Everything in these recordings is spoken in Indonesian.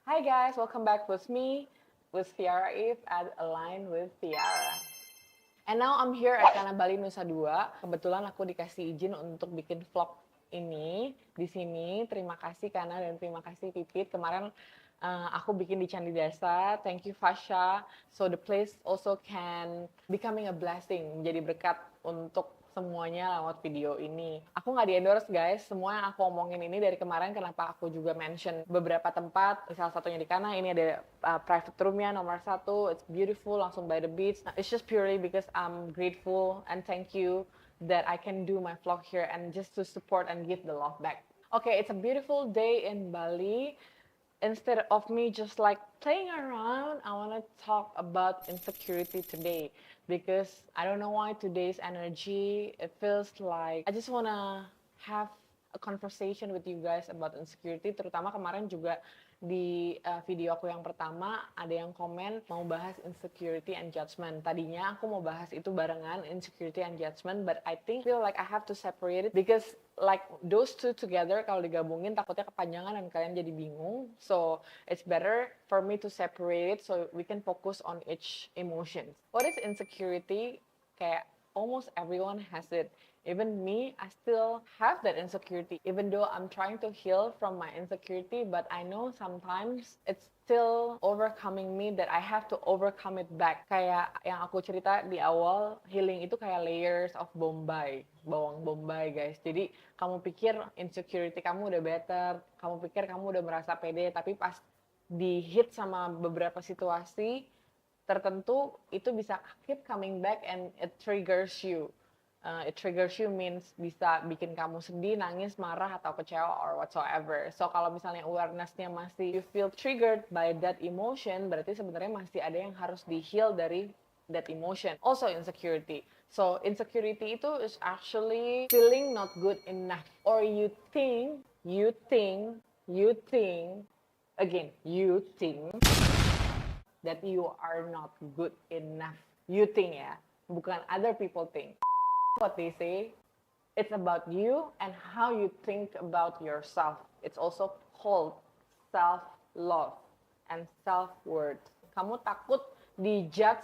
Hi guys, welcome back with me, with Tiara Eve at Align with Tiara. And now I'm here at Kana Bali Nusa Dua. Kebetulan aku dikasih izin untuk bikin vlog ini di sini. Terima kasih Kana dan terima kasih Pipit. Kemarin aku bikin di Candi Desa. Thank you Fasha. So the place also can becoming a blessing, menjadi berkat untuk semuanya lewat video ini. Aku nggak di-endorse guys, semua yang aku omongin ini dari kemarin kenapa aku juga mention beberapa tempat, salah satunya di Kana, ini ada private roomnya nomor 1, it's beautiful, langsung by the beach. Nah, it's just purely because I'm grateful and thank you that I can do my vlog here and just to support and give the love back. Okay, it's a beautiful day in Bali. Instead of me just like playing around, I want to talk about insecurity today because I don't know why today's energy, it feels like I just want to have a conversation with you guys about insecurity. Terutama kemarin juga di video aku yang pertama ada yang komen mau bahas insecurity and judgment. Tadinya aku mau bahas itu barengan, insecurity and judgment, but I feel like I have to separate it because like those two together kalau digabungin takutnya kepanjangan dan kalian jadi bingung. So it's better for me to separate it so we can focus on each emotion. What is insecurity? Kayak almost everyone has it. Even me, I still have that insecurity. Even though I'm trying to heal from my insecurity, but I know sometimes it's still overcoming me that I have to overcome it back. Kayak yang aku cerita di awal, healing itu kayak layers of bombay, bawang bombay guys. Jadi kamu pikir insecurity kamu udah better, kamu pikir kamu udah merasa pede, tapi pas di hit sama beberapa situasi tertentu itu bisa keep coming back and it triggers you. It triggers you means bisa bikin kamu sedih, nangis, marah, atau kecewa or whatsoever. So kalau misalnya awareness-nya masih you feel triggered by that emotion, berarti sebenarnya masih ada yang harus di-heal dari that emotion. Also insecurity. So insecurity itu is actually feeling not good enough. Or you think, again, you think that you are not good enough. You think ya, bukan other people think. What they say, it's about you and how you think about yourself. It's also called self-love and self-worth. Kamu takut dijudge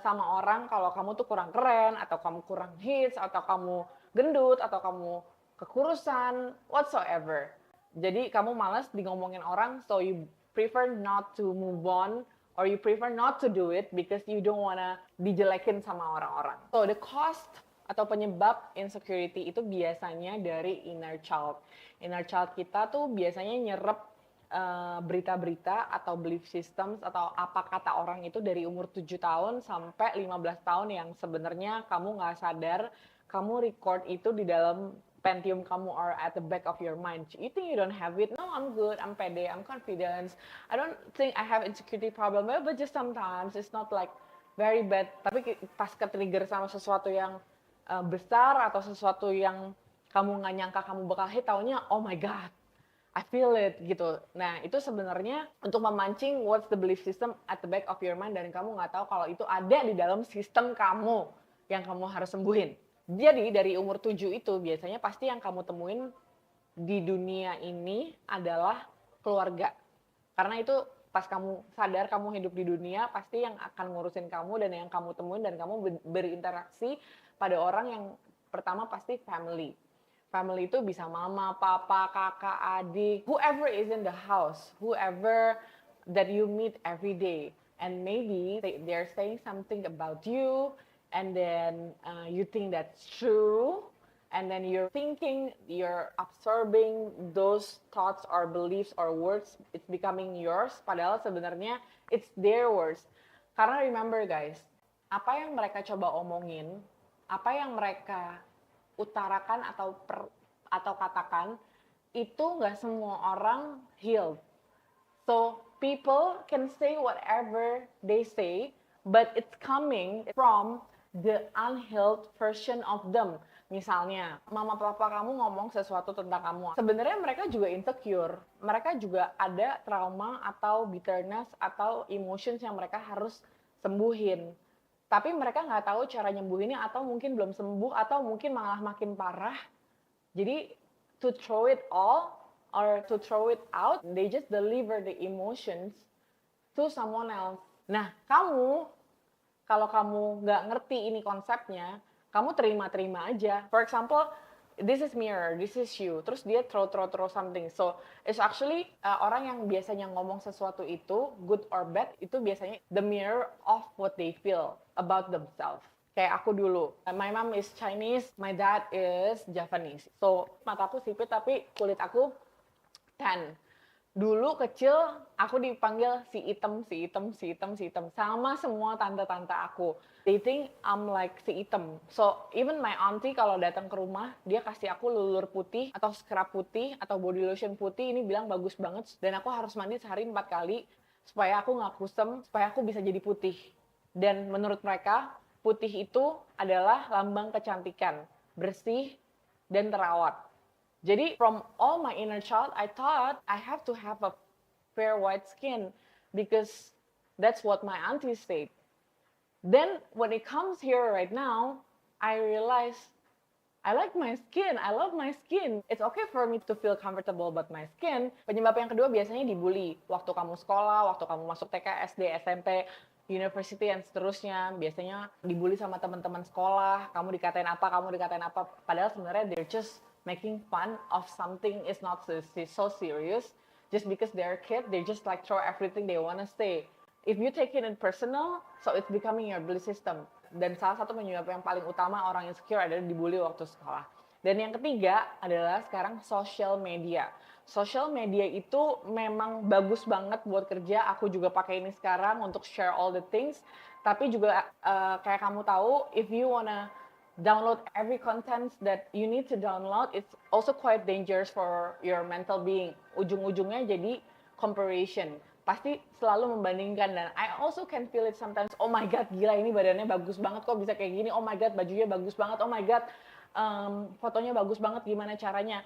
sama orang kalau kamu tuh kurang keren, atau kamu kurang hits, atau kamu gendut, atau kamu kekurusan, whatsoever. Jadi kamu malas di ngomongin orang, so you prefer not to move on, or you prefer not to do it because you don't wanna dijelekin sama orang-orang. So the cost atau penyebab insecurity itu biasanya dari inner child. Inner child kita tuh biasanya nyerap berita-berita atau belief systems atau apa kata orang itu dari umur 7 tahun sampai 15 tahun yang sebenarnya kamu nggak sadar kamu record itu di dalam Pentium kamu or at the back of your mind. You think you don't have it? No, I'm good, I'm pede, I'm confident. I don't think I have insecurity problem, but just sometimes it's not like very bad. Tapi pas ke-trigger sama sesuatu yang besar atau sesuatu yang kamu nggak nyangka kamu bakal hit, taunya oh my god, I feel it gitu. Nah itu sebenarnya untuk memancing what's the belief system at the back of your mind dan kamu nggak tahu kalau itu ada di dalam sistem kamu yang kamu harus sembuhin. Jadi dari umur 7 itu biasanya pasti yang kamu temuin di dunia ini adalah keluarga. Karena itu pas kamu sadar kamu hidup di dunia, pasti yang akan ngurusin kamu dan yang kamu temuin dan kamu berinteraksi pada orang yang pertama pasti family. Family itu bisa mama, papa, kakak, adik, whoever is in the house, whoever that you meet every day. And maybe they're saying something about you, and then you think that's true, and then you're thinking, you're absorbing those thoughts or beliefs or words, it's becoming yours, padahal sebenarnya it's their words. Karena remember guys, apa yang mereka coba omongin, apa yang mereka utarakan atau katakan, itu nggak semua orang healed. So people can say whatever they say, but it's coming from the unhealed version of them. Misalnya, mama papa kamu ngomong sesuatu tentang kamu. Sebenarnya mereka juga insecure. Mereka juga ada trauma atau bitterness atau emotions yang mereka harus sembuhin. Tapi mereka nggak tahu cara nyembuhinnya, atau mungkin belum sembuh, atau mungkin malah makin parah. Jadi to throw it all, or to throw it out, they just deliver the emotions to someone else. Nah, kalau kamu nggak ngerti ini konsepnya, kamu terima-terima aja. For example, this is mirror, this is you. Terus dia throw something. So, it's actually orang yang biasanya ngomong sesuatu itu, good or bad, itu biasanya the mirror of what they feel about themselves. Kayak aku dulu, my mom is Chinese, my dad is Japanese. So, mataku sipit tapi kulit aku tan. Dulu kecil aku dipanggil si item sama semua tante-tante aku. They think I'm like si item. So even my auntie kalau datang ke rumah, dia kasih aku lulur putih atau scrub putih atau body lotion putih, ini bilang bagus banget dan aku harus mandi sehari 4 kali supaya aku nggak kusem, supaya aku bisa jadi putih. Dan menurut mereka, putih itu adalah lambang kecantikan, bersih dan terawat. Jadi from all my inner child, I thought I have to have a fair white skin because that's what my aunties said. Then when it comes here right now, I realize I like my skin, I love my skin. It's okay for me to feel comfortable about my skin. Penyebab yang kedua biasanya dibully. Waktu kamu sekolah, waktu kamu masuk TK, SD, SMP, university, dan seterusnya. Biasanya dibully sama teman-teman sekolah. Kamu dikatain apa. Padahal sebenarnya they're just making fun of something is not so serious. Just because they're a kid, they just like throw everything they want to say. If you take it in personal, so it's becoming your belief system. Dan salah satu penyebab yang paling utama orang insecure adalah dibully waktu sekolah. Dan yang ketiga adalah sekarang social media. Social media itu memang bagus banget buat kerja. Aku juga pakai ini sekarang untuk share all the things. Tapi juga kayak kamu tahu, if you wanna download every content that you need to download, it's also quite dangerous for your mental being. Ujung-ujungnya jadi comparison. Pasti selalu membandingkan, dan I also can feel it sometimes. Oh my god, gila ini badannya bagus banget kok bisa kayak gini. Oh my god, bajunya bagus banget. Oh my god, fotonya bagus banget, gimana caranya.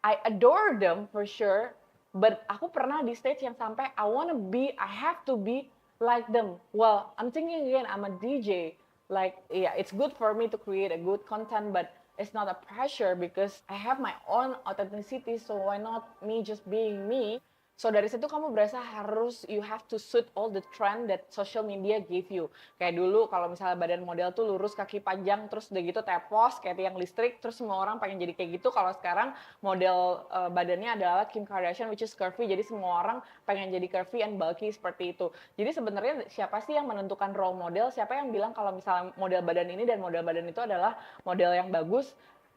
I adore them for sure, but aku pernah di stage yang sampai I have to be like them. Well, I'm thinking again, I'm a DJ. Like, yeah, it's good for me to create a good content, but it's not a pressure because I have my own authenticity, so why not me just being me? So dari situ kamu berasa you have to suit all the trend that social media give you. Kayak dulu kalau misalnya badan model tuh lurus, kaki panjang, terus udah gitu tepos kayak tiang listrik, terus semua orang pengen jadi kayak gitu. Kalau sekarang model badannya adalah Kim Kardashian, which is curvy, jadi semua orang pengen jadi curvy and bulky seperti itu. Jadi sebenarnya siapa sih yang menentukan role model? Siapa yang bilang kalau misalnya model badan ini dan model badan itu adalah model yang bagus?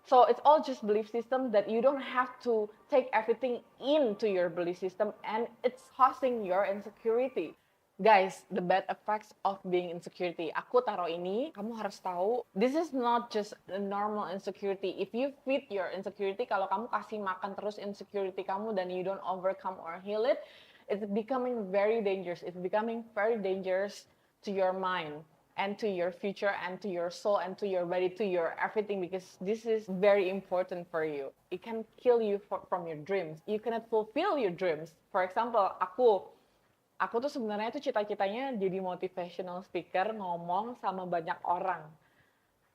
So it's all just belief system that you don't have to take everything into your belief system, and it's causing your insecurity. Guys, the bad effects of being insecurity. Aku taruh ini, kamu harus tahu, this is not just a normal insecurity. If you feed your insecurity, kalau kamu kasih makan terus insecurity kamu dan you don't overcome or heal it, it's becoming very dangerous. It's becoming very dangerous to your mind and to your future and to your soul and to your body, to your everything, because this is very important for you. It can kill you from your dreams. You cannot fulfill your dreams. For example, aku tuh sebenarnya tuh cita-citanya jadi motivational speaker, ngomong sama banyak orang.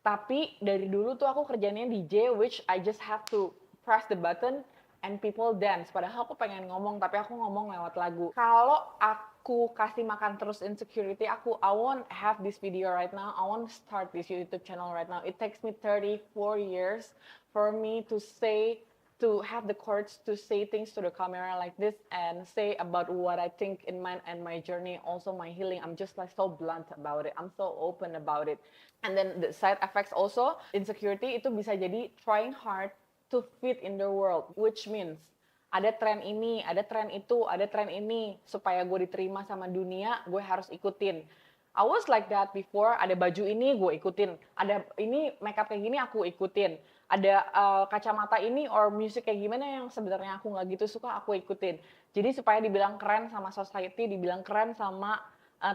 Tapi dari dulu tuh aku kerjanya DJ, which I just have to press the button and people dance. Padahal aku pengen ngomong, tapi aku ngomong lewat lagu. Kalau aku kasih makan terus insecurity aku, I won't have this video right now. I won't start this YouTube channel right now. It takes me 34 years for me to have the courage to say things to the camera like this and say about what I think in mind and my journey, also my healing. I'm just like so blunt about it. I'm so open about it. And then the side effects also, insecurity itu bisa jadi trying hard to fit in the world, which means ada tren ini, ada tren itu, ada tren ini, supaya gue diterima sama dunia, gue harus ikutin. I was like that before. Ada baju ini gue ikutin, ada ini makeup kayak gini aku ikutin, ada kacamata ini or music kayak gimana yang sebenarnya aku nggak gitu suka aku ikutin. Jadi supaya dibilang keren sama society, dibilang keren sama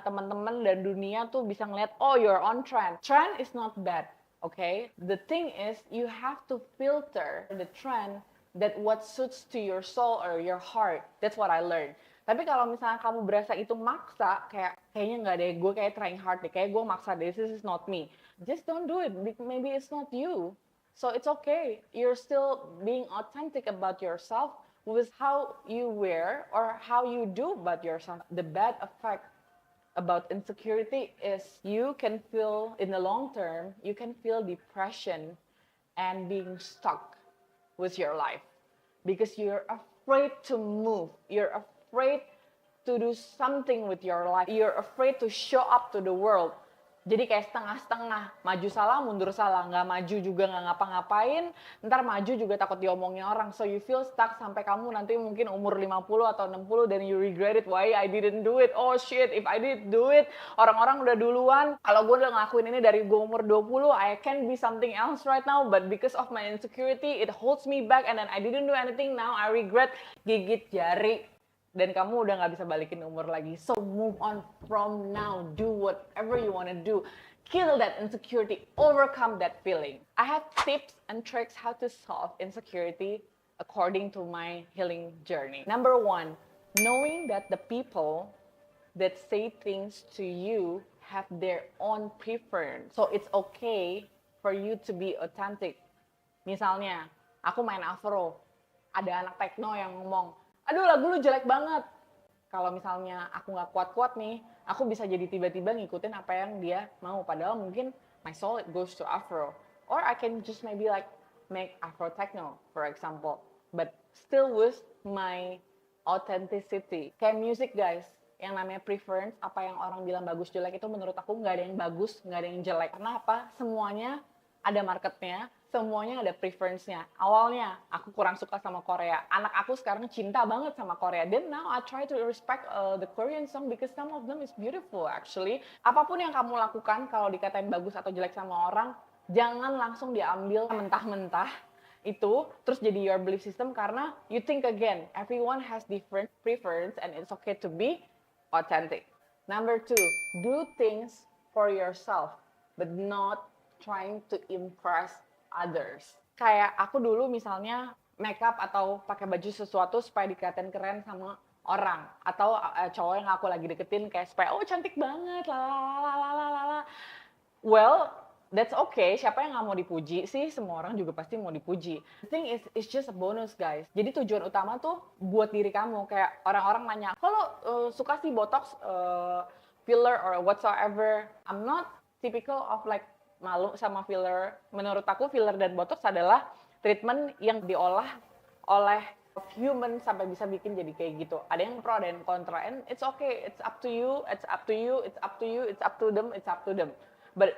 teman-teman dan dunia tuh bisa ngeliat, oh you're on trend. Trend is not bad. Okay, the thing is you have to filter the trend that what suits to your soul or your heart. That's what I learned. Tapi kalau misalnya kamu berasa itu maksa, kayaknya nggak deh, gue kayak trying hard deh, kayak gue maksa deh, this is not me. Just don't do it. Maybe it's not you. So it's okay. You're still being authentic about yourself, with how you wear or how you do about yourself. The bad effect about insecurity is you can feel, in the long term, you can feel depression and being stuck with your life because you're afraid to move. You're afraid to do something with your life. You're afraid to show up to the world. Jadi kayak setengah-setengah, maju salah, mundur salah, nggak maju juga nggak ngapa-ngapain, ntar maju juga takut diomongin orang. So you feel stuck sampai kamu nanti mungkin umur 50 atau 60 dan you regret it, why I didn't do it, oh shit, if I didn't do it, orang-orang udah duluan, kalau gue udah ngelakuin ini dari gue umur 20, I can be something else right now, but because of my insecurity, it holds me back and then I didn't do anything, now I regret, gigit jari. Dan kamu udah gak bisa balikin umur lagi. So move on from now. Do whatever you want to do. Kill that insecurity. Overcome that feeling. I have tips and tricks how to solve insecurity according to my healing journey. Number 1, knowing that the people that say things to you have their own preference. So it's okay for you to be authentic. Misalnya, aku main afro. Ada anak techno yang ngomong, aduh lagu lu jelek banget. Kalau misalnya aku nggak kuat-kuat nih, aku bisa jadi tiba-tiba ngikutin apa yang dia mau. Padahal mungkin my soul it goes to Afro. Or I can just maybe like make Afro techno, for example. But still with my authenticity. Kayak music guys, yang namanya preference, apa yang orang bilang bagus jelek itu menurut aku nggak ada yang bagus, nggak ada yang jelek. Karena apa? Semuanya ada marketnya, semuanya ada preference-nya. Awalnya aku kurang suka sama Korea. Anak aku sekarang cinta banget sama Korea. Then now I try to respect the Korean song because some of them is beautiful actually. Apapun yang kamu lakukan kalau dikatain bagus atau jelek sama orang, jangan langsung diambil mentah-mentah itu terus jadi your belief system karena you think again, everyone has different preference and it's okay to be authentic. Number 2, do things for yourself but not trying to impress others. Kayak aku dulu misalnya makeup atau pakai baju sesuatu supaya dikatain keren sama orang atau cowok yang aku lagi deketin kayak supaya oh cantik banget lalalala. Well, that's okay. Siapa yang nggak mau dipuji sih? Semua orang juga pasti mau dipuji. The thing is, it's just a bonus guys. Jadi tujuan utama tuh buat diri kamu. Kayak orang-orang nanya, kalau suka sih botox, filler or whatsoever. I'm not typical of like malu sama filler. Menurut aku filler dan botox adalah treatment yang diolah oleh human sampai bisa bikin jadi kayak gitu. Ada yang pro, ada yang kontra, and it's okay. It's up to you. It's up to you. It's up to you. It's up to them. It's up to them. But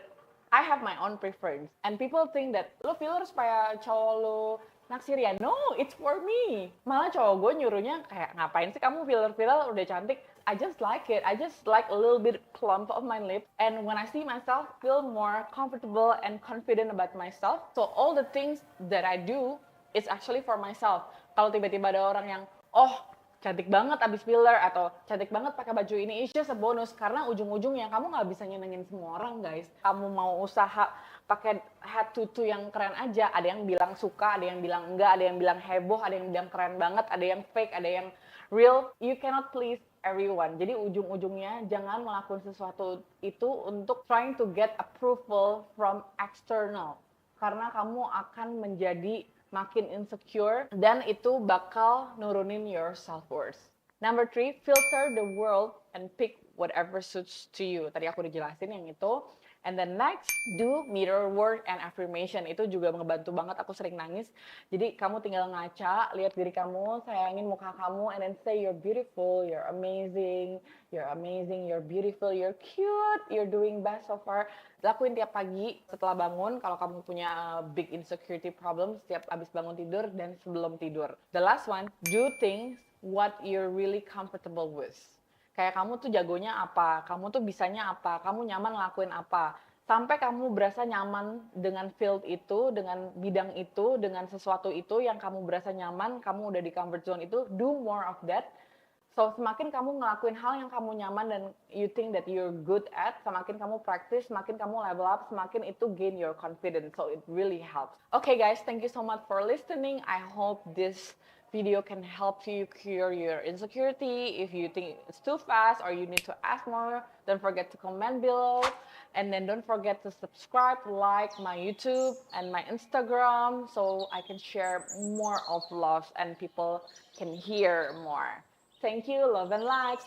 I have my own preference. And people think that lo filler supaya cowok lo naksir ya. No, it's for me. Malah cowok gue nyuruhnya kayak ngapain sih kamu filler-filler udah cantik. I just like it. I just like a little bit plump of my lip. And when I see myself, feel more comfortable and confident about myself. So all the things that I do is actually for myself. Kalau tiba-tiba ada orang yang, oh cantik banget abis filler atau cantik banget pakai baju ini, it's just a bonus. Karena ujung-ujungnya kamu nggak bisa nyenengin semua orang guys. Kamu mau usaha pakai head to toe yang keren aja, ada yang bilang suka, ada yang bilang enggak, ada yang bilang heboh, ada yang bilang keren banget, ada yang fake, ada yang real. You cannot please everyone. Jadi ujung-ujungnya jangan melakukan sesuatu itu untuk trying to get approval from external. Karena kamu akan menjadi makin insecure dan itu bakal nurunin your self-worth. Number 3, filter the world and pick whatever suits to you. Tadi aku udah jelasin yang itu. And then next, do mirror work and affirmation. Itu juga ngebantu banget, aku sering nangis. Jadi kamu tinggal ngaca, lihat diri kamu, sayangin muka kamu, and then say you're beautiful, you're amazing, you're beautiful, you're cute, you're doing best so far. Lakuin tiap pagi setelah bangun, kalau kamu punya big insecurity problem, setiap abis bangun tidur dan sebelum tidur. The last one, do things what you're really comfortable with. Kayak kamu tuh jagonya apa, kamu tuh bisanya apa, kamu nyaman ngelakuin apa. Sampai kamu berasa nyaman dengan field itu, dengan bidang itu, dengan sesuatu itu yang kamu berasa nyaman, kamu udah di comfort zone itu, do more of that. So, semakin kamu ngelakuin hal yang kamu nyaman dan you think that you're good at, semakin kamu practice, semakin kamu level up, semakin itu gain your confidence. So, it really helps. Okay guys, thank you so much for listening. I hope this video can help you cure your insecurity. If you think it's too fast or you need to ask more, don't forget to comment below. And then don't forget to subscribe, like my YouTube and my Instagram so I can share more of vlogs and people can hear more. Thank you, love and likes.